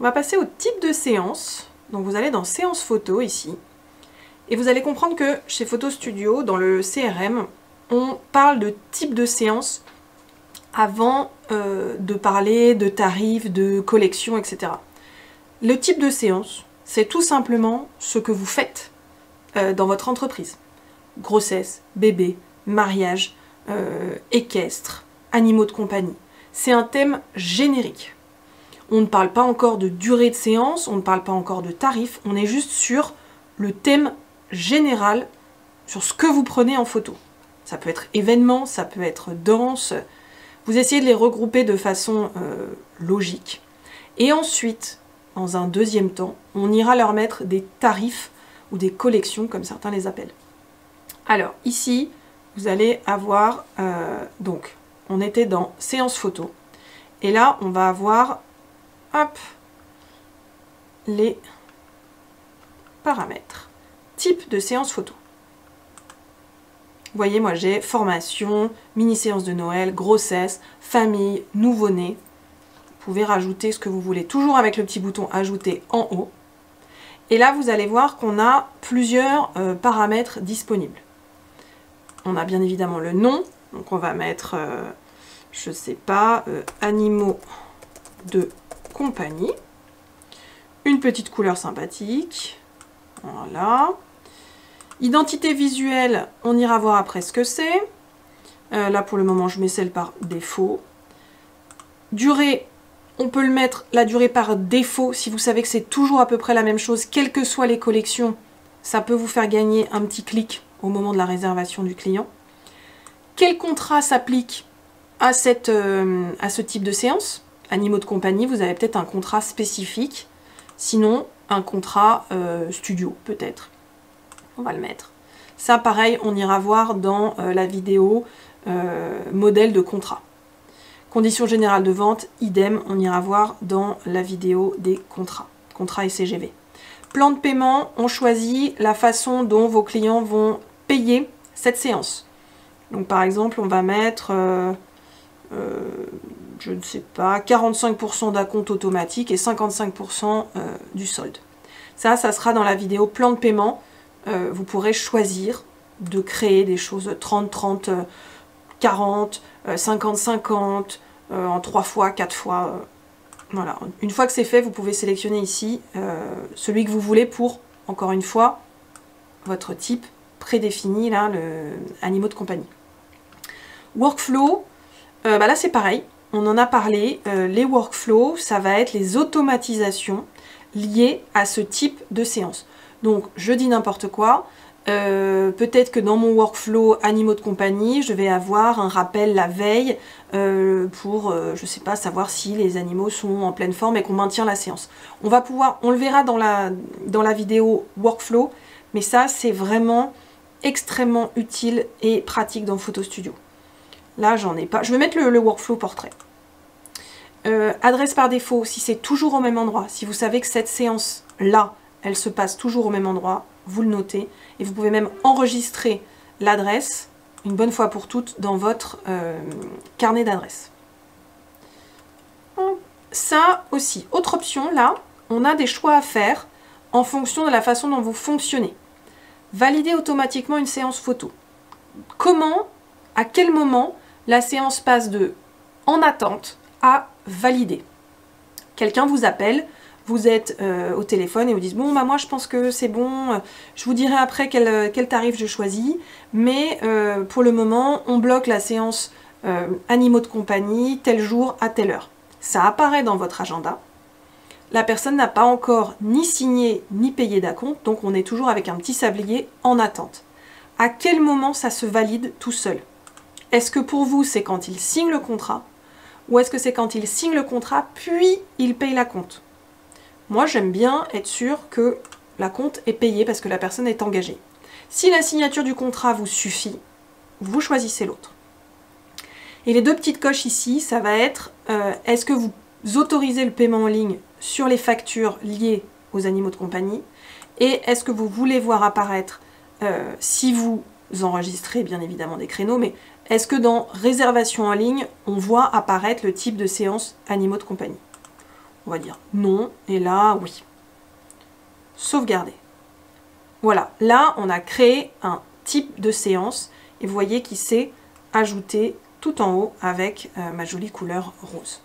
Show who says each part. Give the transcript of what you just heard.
Speaker 1: On va passer au type de séance. Donc vous allez dans séance photo ici. Et vous allez comprendre que chez Photo Studio, dans le CRM, on parle de type de séance avant de parler de tarifs, de collections, etc. Le type de séance, c'est tout simplement ce que vous faites dans votre entreprise. Grossesse, bébé, mariage, équestre, animaux de compagnie. C'est un thème générique. On ne parle pas encore de durée de séance, on ne parle pas encore de tarifs, on est juste sur le thème général, sur ce que vous prenez en photo. Ça peut être événement, ça peut être danse. Vous essayez de les regrouper de façon logique. Et ensuite, dans un deuxième temps, on ira leur mettre des tarifs ou des collections, comme certains les appellent. Alors, ici, vous allez avoir, donc, on était dans séance photo. Et là, on va avoir, hop, les paramètres. Type de séance photo. Vous voyez, moi j'ai formation, mini-séance de Noël, grossesse, famille, nouveau-né. Vous pouvez rajouter ce que vous voulez, toujours avec le petit bouton ajouter en haut. Et là, vous allez voir qu'on a plusieurs paramètres disponibles. On a bien évidemment le nom, donc on va mettre, je sais pas, animaux de compagnie. Une petite couleur sympathique, voilà. Identité visuelle, on ira voir après ce que c'est. Là, pour le moment, je mets celle par défaut. Durée, on peut le mettre, la durée par défaut, si vous savez que c'est toujours à peu près la même chose, quelles que soient les collections, ça peut vous faire gagner un petit clic au moment de la réservation du client. Quel contrat s'applique à ce type de séance? Animaux de compagnie, vous avez peut-être un contrat spécifique, sinon un contrat studio, peut-être. On va le mettre. Ça, pareil, on ira voir dans la vidéo modèle de contrat. Conditions générales de vente, idem, on ira voir dans la vidéo des contrats. Contrat et CGV. Plan de paiement, on choisit la façon dont vos clients vont payer cette séance. Donc par exemple, on va mettre, je ne sais pas, 45% d'acompte automatique et 55% du solde. Ça sera dans la vidéo plan de paiement. Vous pourrez choisir de créer des choses 30, 30, 40, 50, 50, en 3 fois, 4 fois. Voilà. Une fois que c'est fait, vous pouvez sélectionner ici celui que vous voulez pour, encore une fois, votre type prédéfini, là, le animaux de compagnie. Workflow, là c'est pareil, on en a parlé. Les workflows, ça va être les automatisations liées à ce type de séance. Donc, je dis n'importe quoi, peut-être que dans mon workflow animaux de compagnie, je vais avoir un rappel la veille pour, je sais pas, savoir si les animaux sont en pleine forme et qu'on maintient la séance. On va pouvoir, on le verra dans la vidéo workflow, mais ça, c'est vraiment extrêmement utile et pratique dans Photo Studio. Là, j'en ai pas. Je vais mettre le workflow portrait. Adresse par défaut, si c'est toujours au même endroit, si vous savez que cette séance-là, elle se passe toujours au même endroit, vous le notez. Et vous pouvez même enregistrer l'adresse, une bonne fois pour toutes, dans votre carnet d'adresses. Ça aussi, autre option, là, on a des choix à faire en fonction de la façon dont vous fonctionnez. Valider automatiquement une séance photo. Comment, à quel moment, la séance passe de en attente à valider? Quelqu'un vous appelle, vous êtes au téléphone et vous dites bon bah moi je pense que c'est bon, je vous dirai après quel tarif je choisis, mais pour le moment on bloque la séance animaux de compagnie tel jour à telle heure. Ça apparaît dans votre agenda. La personne n'a pas encore ni signé ni payé d'acompte, donc on est toujours avec un petit sablier en attente. À quel moment ça se valide tout seul? Est-ce que pour vous c'est quand il signe le contrat, ou est-ce que c'est quand il signe le contrat puis il paye l'acompte? Moi, j'aime bien être sûr que l'acompte est payé parce que la personne est engagée. Si la signature du contrat vous suffit, vous choisissez l'autre. Et les deux petites coches ici, ça va être est-ce que vous autorisez le paiement en ligne sur les factures liées aux animaux de compagnie, et est-ce que vous voulez voir apparaître, si vous enregistrez bien évidemment des créneaux, mais est-ce que dans réservation en ligne, on voit apparaître le type de séance animaux de compagnie? on va dire non, et là, oui. Sauvegarder. Voilà, là, on a créé un type de séance, et vous voyez qu'il s'est ajouté tout en haut avec ma jolie couleur rose.